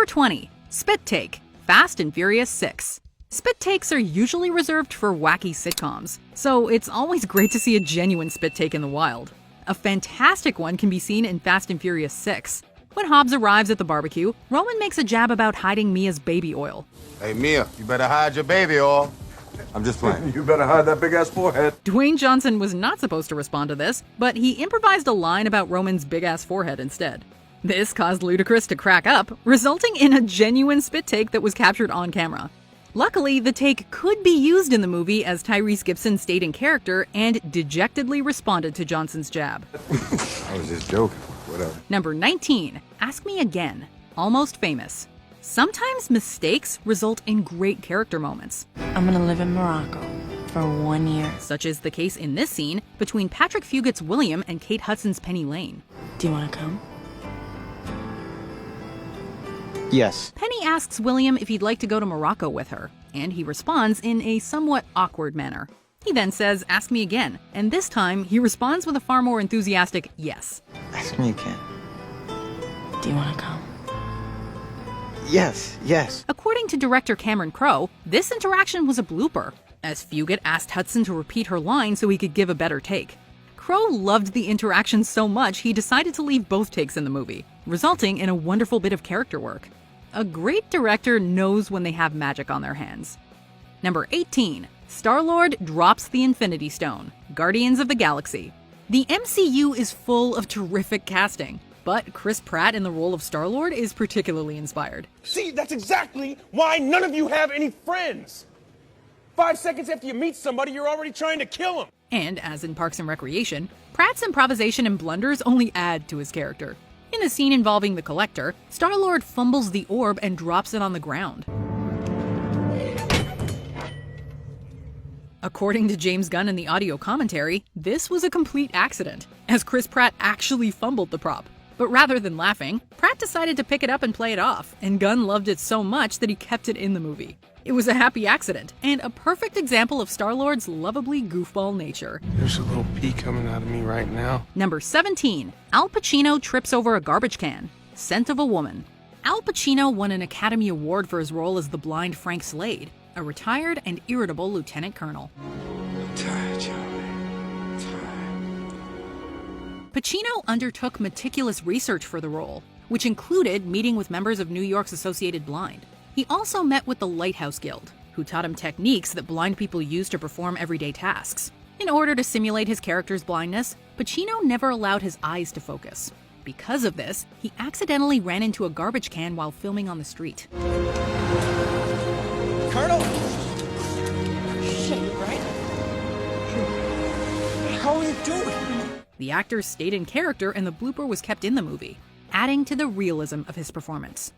Number 20. Spit Take, Fast and Furious 6. Spit takes are usually reserved for wacky sitcoms, so it's always great to see a genuine spit take in the wild. A fantastic one can be seen in Fast and Furious 6. When Hobbs arrives at the barbecue, Roman makes a jab about hiding Mia's baby oil. Hey, Mia, you better hide your baby oil. I'm just playing. You better hide that big-ass forehead. Dwayne Johnson was not supposed to respond to this, but he improvised a line about Roman's big-ass forehead instead. This caused Ludacris to crack up, resulting in a genuine spit take that was captured on camera. Luckily, the take could be used in the movie as Tyrese Gibson stayed in character and dejectedly responded to Johnson's jab. I was just joking. Whatever. Number 19. Ask Me Again. Almost Famous. Sometimes mistakes result in great character moments. I'm gonna live in Morocco for 1 year. Such is the case in this scene between Patrick Fugit's William and Kate Hudson's Penny Lane. Do you wanna come? Yes. Penny asks William if he'd like to go to Morocco with her, and he responds in a somewhat awkward manner. He then says, "Ask me again," and this time he responds with a far more enthusiastic yes. Ask me again. Do you wanna come? Yes. According to director Cameron Crowe, this interaction was a blooper, as Fugit asked Hudson to repeat her line so he could give a better take. Crowe loved the interaction so much he decided to leave both takes in the movie, resulting in a wonderful bit of character work. A great director knows when they have magic on their hands. Number 18. Star-Lord drops the Infinity Stone. Guardians of the Galaxy. The MCU is full of terrific casting, but Chris Pratt in the role of Star-Lord is particularly inspired. See, that's exactly why none of you have any friends. 5 seconds after you meet somebody, you're already trying to kill them. And as in Parks and Recreation, Pratt's improvisation and blunders only add to his character. In a scene involving the Collector, Star-Lord fumbles the orb and drops it on the ground. According to James Gunn in the audio commentary, this was a complete accident, as Chris Pratt actually fumbled the prop. But rather than laughing, Pratt decided to pick it up and play it off, and Gunn loved it so much that he kept it in the movie. It was a happy accident, and a perfect example of Star-Lord's lovably goofball nature. There's a little pee coming out of me right now. Number 17. Al Pacino trips over a garbage can. Scent of a Woman. Al Pacino won an Academy Award for his role as the blind Frank Slade, a retired and irritable lieutenant colonel. Pacino undertook meticulous research for the role, which included meeting with members of New York's Associated Blind. He also met with the Lighthouse Guild, who taught him techniques that blind people use to perform everyday tasks. In order to simulate his character's blindness, Pacino never allowed his eyes to focus. Because of this, he accidentally ran into a garbage can while filming on the street. Colonel? Shit, right? How are you doing? The actor stayed in character and the blooper was kept in the movie, adding to the realism of his performance.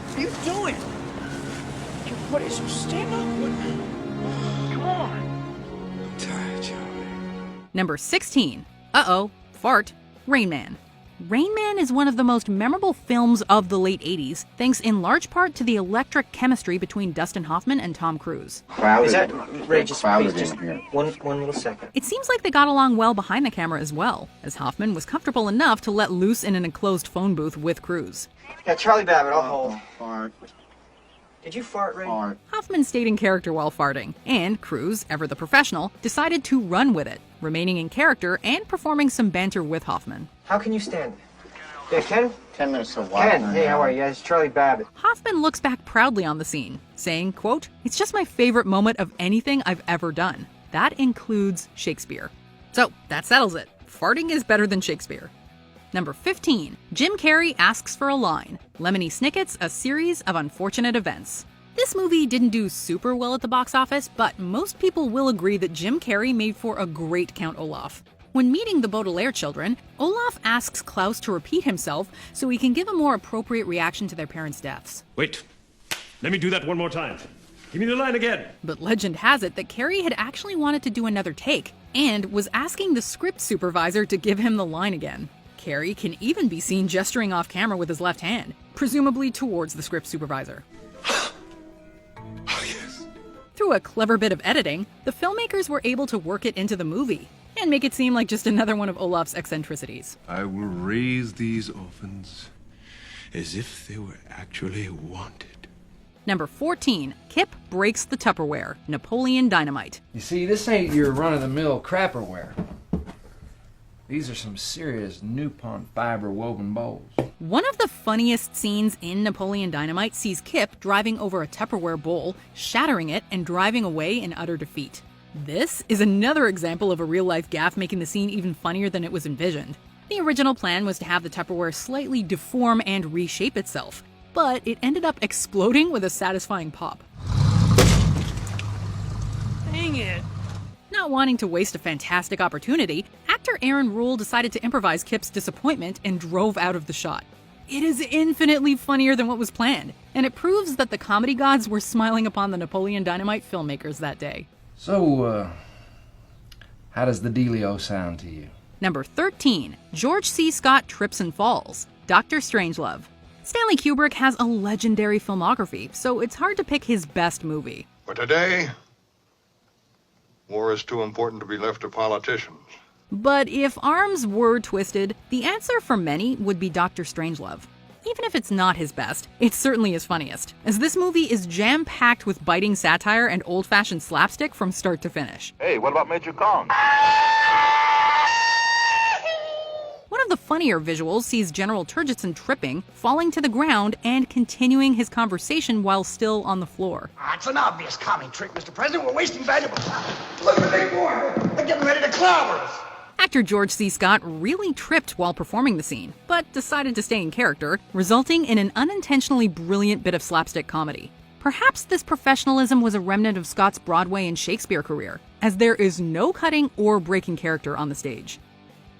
What are you doing? What is your stand up? Come on. I'm tired, Charlie. Number 16. Fart. Rain Man. Rain Man is one of the most memorable films of the late 80s, thanks in large part to the electric chemistry between Dustin Hoffman and Tom Cruise. Is that Ray? Just one little second. It seems like they got along well behind the camera as well, as Hoffman was comfortable enough to let loose in an enclosed phone booth with Cruise. Yeah, Charlie Babbitt, I'll hold. Fart. Did you fart, Ray? Fart. Hoffman stayed in character while farting, and Cruise, ever the professional, decided to run with it, remaining in character and performing some banter with Hoffman. How can you stand it? Yeah, Ken? 10 minutes of while. Ken, hey, how are you? It's Charlie Babbitt. Hoffman looks back proudly on the scene, saying, quote, "It's just my favorite moment of anything I've ever done. That includes Shakespeare." So, that settles it. Farting is better than Shakespeare. Number 15. Jim Carrey asks for a line. Lemony Snicket's A Series of Unfortunate Events. This movie didn't do super well at the box office, but most people will agree that Jim Carrey made for a great Count Olaf. When meeting the Baudelaire children, Olaf asks Klaus to repeat himself so he can give a more appropriate reaction to their parents' deaths. Wait, let me do that one more time. Give me the line again. But legend has it that Carrey had actually wanted to do another take and was asking the script supervisor to give him the line again. Carrey can even be seen gesturing off camera with his left hand, presumably towards the script supervisor. Oh, yes. Through a clever bit of editing, the filmmakers were able to work it into the movie. and make it seem like just another one of Olaf's eccentricities. I will raise these orphans as if they were actually wanted. Number 14, Kip breaks the Tupperware, Napoleon Dynamite. You see, this ain't your run-of-the-mill crapperware. These are some serious Nupont fiber woven bowls. One of the funniest scenes in Napoleon Dynamite sees Kip driving over a Tupperware bowl, shattering it, and driving away in utter defeat. This is another example of a real-life gaffe making the scene even funnier than it was envisioned. The original plan was to have the Tupperware slightly deform and reshape itself, but it ended up exploding with a satisfying pop. Dang it! Not wanting to waste a fantastic opportunity, actor Aaron Rule decided to improvise Kip's disappointment and drove out of the shot. It is infinitely funnier than what was planned, and it proves that the comedy gods were smiling upon the Napoleon Dynamite filmmakers that day. So, how does the dealio sound to you? Number 13, George C. Scott trips and falls, Dr. Strangelove. Stanley Kubrick has a legendary filmography, so it's hard to pick his best movie. But today, war is too important to be left to politicians. But if arms were twisted, the answer for many would be Dr. Strangelove. Even if it's not his best, it's certainly his funniest, as this movie is jam-packed with biting satire and old-fashioned slapstick from start to finish. Hey, what about Major Kong? One of the funnier visuals sees General Turgidson tripping, falling to the ground, and continuing his conversation while still on the floor. It's an obvious comic trick, Mr. President. We're wasting valuable time. Look where they're going. They're getting ready to clobber us. Actor George C. Scott really tripped while performing the scene, but decided to stay in character, resulting in an unintentionally brilliant bit of slapstick comedy. Perhaps this professionalism was a remnant of Scott's Broadway and Shakespeare career, as there is no cutting or breaking character on the stage.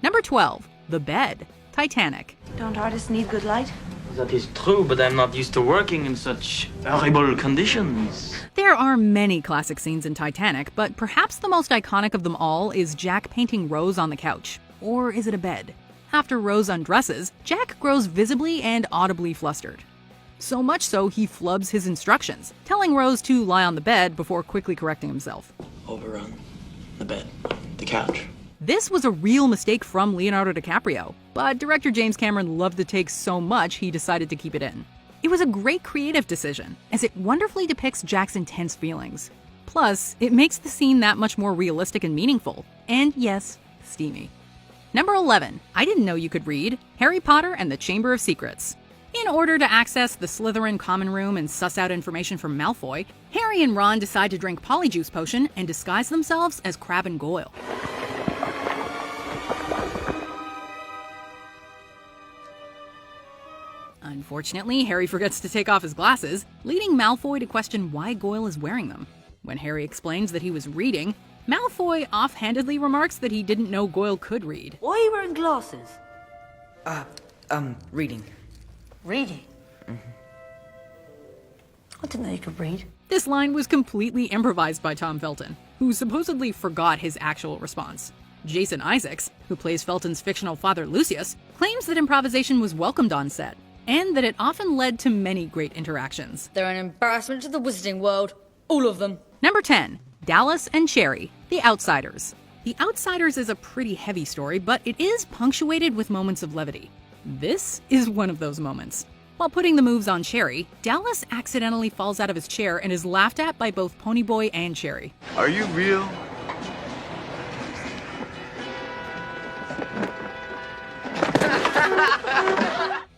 Number 12, The Bed, Titanic. Don't artists need good light? That is true, but I'm not used to working in such horrible conditions. There are many classic scenes in Titanic, but perhaps the most iconic of them all is Jack painting Rose on the couch. Or is it a bed? After Rose undresses, Jack grows visibly and audibly flustered. So much so he flubs his instructions, telling Rose to lie on the bed before quickly correcting himself. Over on the bed, the couch. This was a real mistake from Leonardo DiCaprio, but director James Cameron loved the take so much he decided to keep it in. It was a great creative decision, as it wonderfully depicts Jack's intense feelings. Plus, it makes the scene that much more realistic and meaningful, and yes, steamy. Number 11, I didn't know you could read, Harry Potter and the Chamber of Secrets. In order to access the Slytherin common room and suss out information from Malfoy, Harry and Ron decide to drink Polyjuice Potion and disguise themselves as Crabbe and Goyle. Unfortunately, Harry forgets to take off his glasses, leading Malfoy to question why Goyle is wearing them. When Harry explains that he was reading, Malfoy offhandedly remarks that he didn't know Goyle could read. Why are you wearing glasses? Reading. Reading? I didn't know you could read. This line was completely improvised by Tom Felton, who supposedly forgot his actual response. Jason Isaacs, who plays Felton's fictional father Lucius, claims that improvisation was welcomed on set, and that it often led to many great interactions. They're an embarrassment to the wizarding world. All of them. Number 10, Dallas and Sherry, The Outsiders. The Outsiders is a pretty heavy story, but it is punctuated with moments of levity. This is one of those moments. While putting the moves on Sherry, Dallas accidentally falls out of his chair and is laughed at by both Ponyboy and Sherry. Are you real?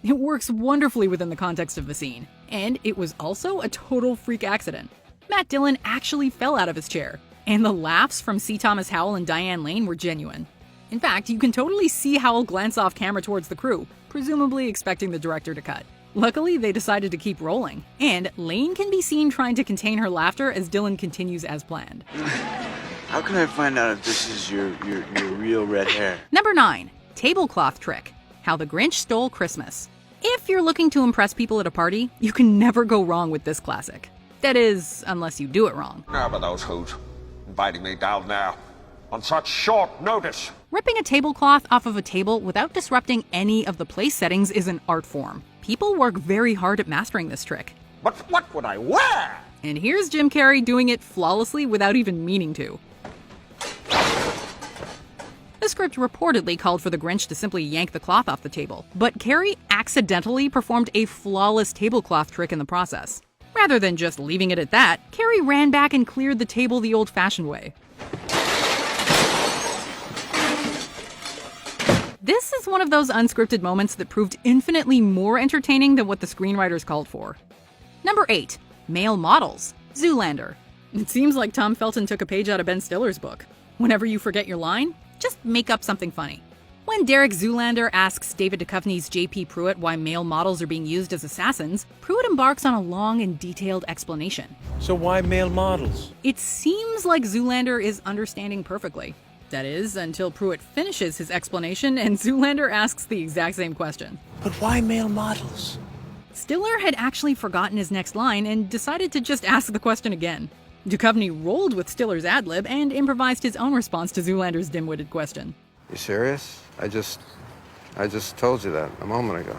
It works wonderfully within the context of the scene, and it was also a total freak accident. Matt Dillon actually fell out of his chair, and the laughs from C. Thomas Howell and Diane Lane were genuine. In fact, you can totally see Howell glance off camera towards the crew, presumably expecting the director to cut. Luckily, they decided to keep rolling, and Lane can be seen trying to contain her laughter as Dillon continues as planned. How can I find out if this is your real red hair? Number 9, Tablecloth Trick, How the Grinch Stole Christmas. If you're looking to impress people at a party, you can never go wrong with this classic. That is, unless you do it wrong. Now about those who's inviting me down now on such short notice. Ripping a tablecloth off of a table without disrupting any of the place settings is an art form. People work very hard at mastering this trick. But what would I wear? And here's Jim Carrey doing it flawlessly without even meaning to. The script reportedly called for the Grinch to simply yank the cloth off the table, but Carrie accidentally performed a flawless tablecloth trick in the process. Rather than just leaving it at that, Carrie ran back and cleared the table the old-fashioned way. This is one of those unscripted moments that proved infinitely more entertaining than what the screenwriters called for. Number 8. Male models. Zoolander. It seems like Tom Felton took a page out of Ben Stiller's book. Whenever you forget your line, just make up something funny. When Derek Zoolander asks David Duchovny's J.P. Pruitt why male models are being used as assassins, Pruitt embarks on a long and detailed explanation. So why male models? It seems like Zoolander is understanding perfectly. That is, until Pruitt finishes his explanation and Zoolander asks the exact same question. But why male models? Stiller had actually forgotten his next line and decided to just ask the question again. Duchovny rolled with Stiller's ad-lib and improvised his own response to Zoolander's dim-witted question. You serious? I just told you that a moment ago.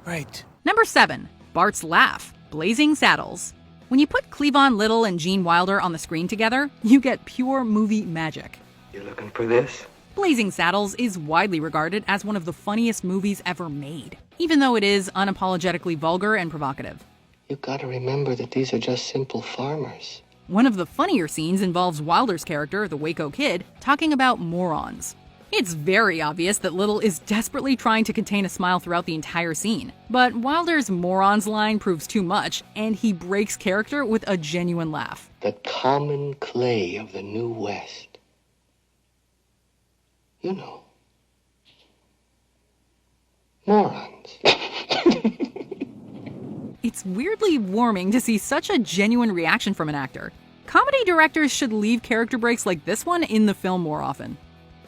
Right. Number 7. Bart's Laugh. Blazing Saddles. When you put Cleavon Little and Gene Wilder on the screen together, you get pure movie magic. You looking for this? Blazing Saddles is widely regarded as one of the funniest movies ever made, even though it is unapologetically vulgar and provocative. You gotta remember that these are just simple farmers. One of the funnier scenes involves Wilder's character, the Waco Kid, talking about morons. It's very obvious that Little is desperately trying to contain a smile throughout the entire scene, but Wilder's morons line proves too much, and he breaks character with a genuine laugh. The common clay of the New West. You know. Morons. It's weirdly warming to see such a genuine reaction from an actor. Comedy directors should leave character breaks like this one in the film more often.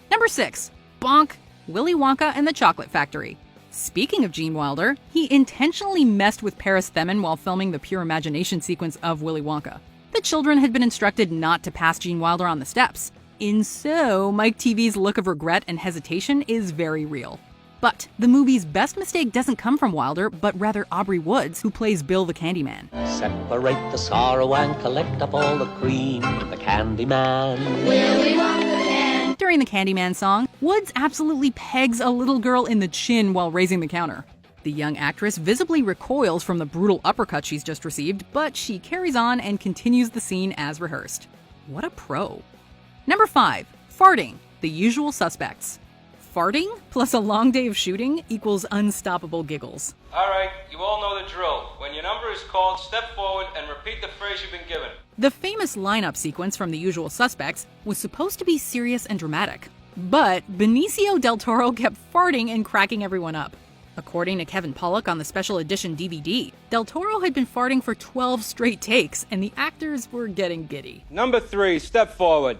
Number 6. Bonk! Willy Wonka and the Chocolate Factory. Speaking of Gene Wilder, he intentionally messed with Paris Themin while filming the pure imagination sequence of Willy Wonka. The children had been instructed not to pass Gene Wilder on the steps. And so, Mike TV's look of regret and hesitation is very real. But the movie's best mistake doesn't come from Wilder, but rather Aubrey Woods, who plays Bill the Candyman. Separate the sorrow and collect up all the cream. The Candyman. Willy Wonka can. During the Candyman song, Woods absolutely pegs a little girl in the chin while raising the counter. The young actress visibly recoils from the brutal uppercut she's just received, but she carries on and continues the scene as rehearsed. What a pro. Number 5. Farting. The Usual Suspects. Farting plus a long day of shooting equals unstoppable giggles. All right, you all know the drill. When your number is called, step forward and repeat the phrase you've been given. The famous lineup sequence from The Usual Suspects was supposed to be serious and dramatic. But Benicio del Toro kept farting and cracking everyone up. According to Kevin Pollak on the special edition DVD, Del Toro had been farting for 12 straight takes, and the actors were getting giddy. Number 3, step forward.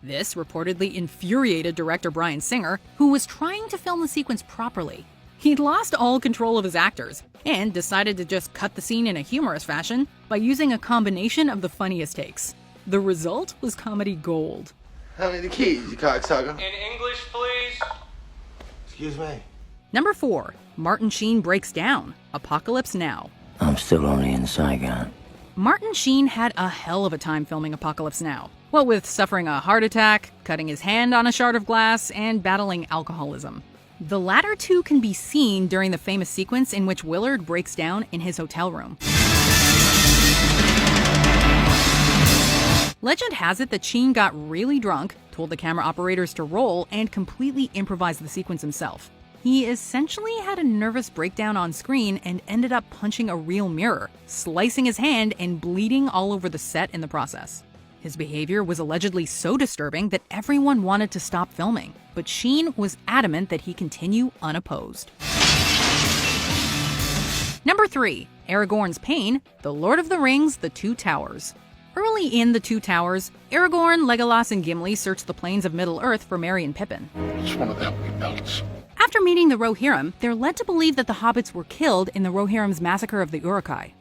This reportedly infuriated director Bryan Singer, who was trying to film the sequence properly. He'd lost all control of his actors, and decided to just cut the scene in a humorous fashion by using a combination of the funniest takes. The result was comedy gold. How many the keys, you cocksucker? In English, please. Excuse me. Number 4. Martin Sheen breaks down. Apocalypse Now. I'm still only in Saigon. Martin Sheen had a hell of a time filming Apocalypse Now. What with suffering a heart attack, cutting his hand on a shard of glass, and battling alcoholism. The latter two can be seen during the famous sequence in which Willard breaks down in his hotel room. Legend has it that Sheen got really drunk, told the camera operators to roll, and completely improvised the sequence himself. He essentially had a nervous breakdown on screen and ended up punching a real mirror, slicing his hand and bleeding all over the set in the process. His behavior was allegedly so disturbing that everyone wanted to stop filming, but Sheen was adamant that he continue unopposed. Number 3. Aragorn's Pain, The Lord of the Rings, The Two Towers. Early in The Two Towers, Aragorn, Legolas, and Gimli search the plains of Middle-earth for Merry and Pippin. It's one of them we belts. After meeting the Rohirrim, they're led to believe that the hobbits were killed in the Rohirrim's massacre of the Uruk-hai.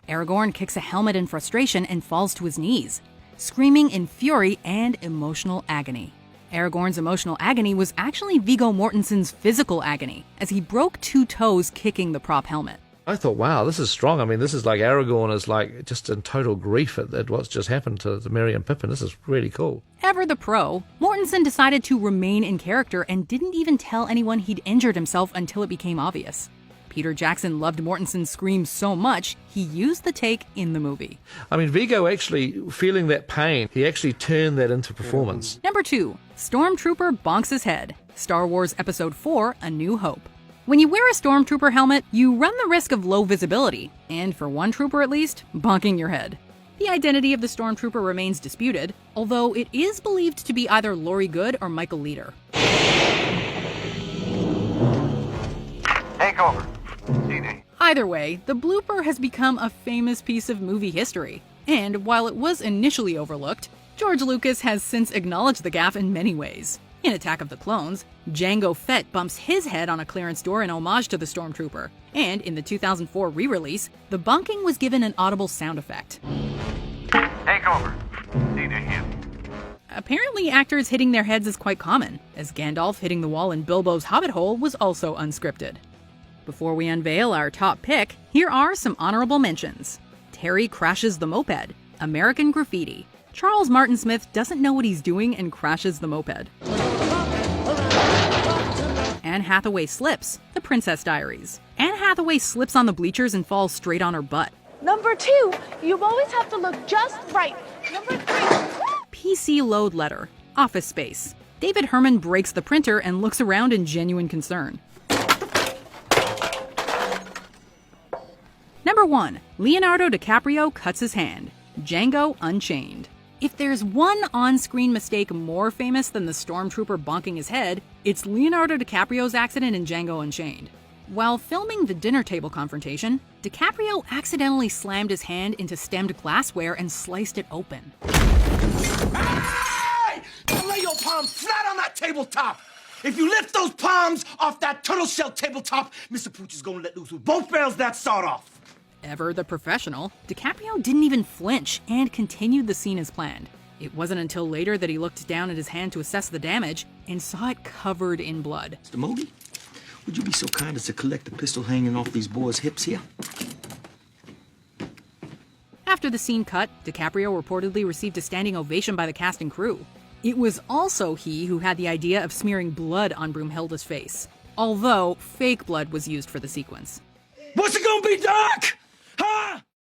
Aragorn kicks a helmet in frustration and falls to his knees, screaming in fury and emotional agony. Aragorn's emotional agony was actually Viggo Mortensen's physical agony, as he broke 2 toes kicking the prop helmet. I thought, wow, this is strong. I mean, this is like Aragorn is like just in total grief at what's just happened to Merry and Pippin. This is really cool. Ever the pro, Mortensen decided to remain in character and didn't even tell anyone he'd injured himself until it became obvious. Peter Jackson loved Mortensen's scream so much, he used the take in the movie. I mean, Viggo actually, feeling that pain, he actually turned that into performance. Number 2, Stormtrooper bonks his head. Star Wars Episode 4, A New Hope. When you wear a Stormtrooper helmet, you run the risk of low visibility, and for one trooper at least, bonking your head. The identity of the Stormtrooper remains disputed, although it is believed to be either Laurie Good or Michael Leader. Take over. CD. Either way, the blooper has become a famous piece of movie history. And while it was initially overlooked, George Lucas has since acknowledged the gaffe in many ways. In Attack of the Clones, Jango Fett bumps his head on a clearance door in homage to the Stormtrooper. And in the 2004 re-release, the bonking was given an audible sound effect. Take over. CD him. Apparently, actors hitting their heads is quite common, as Gandalf hitting the wall in Bilbo's Hobbit hole was also unscripted. Before we unveil our top pick, here are some honorable mentions. Terry crashes the moped, American Graffiti. Charles Martin Smith doesn't know what he's doing and crashes the moped. Anne Hathaway slips, The Princess Diaries. Anne Hathaway slips on the bleachers and falls straight on her butt. Number 2, you always have to look just right. Number 3. PC Load Letter, Office Space. David Herman breaks the printer and looks around in genuine concern. Number 1, Leonardo DiCaprio cuts his hand. Django Unchained. If there's one on-screen mistake more famous than the Stormtrooper bonking his head, it's Leonardo DiCaprio's accident in Django Unchained. While filming the dinner table confrontation, DiCaprio accidentally slammed his hand into stemmed glassware and sliced it open. Hey! Don't lay your palms flat on that tabletop! If you lift those palms off that turtle shell tabletop, Mr. Pooch is gonna let loose with both barrels that sawed off. Ever the professional, DiCaprio didn't even flinch and continued the scene as planned. It wasn't until later that he looked down at his hand to assess the damage and saw it covered in blood. Mr. Moody, would you be so kind as to collect the pistol hanging off these boys' hips here? After the scene cut, DiCaprio reportedly received a standing ovation by the cast and crew. It was also he who had the idea of smearing blood on Broomhilda's face, although fake blood was used for the sequence. What's it gonna be, Doc? Huh?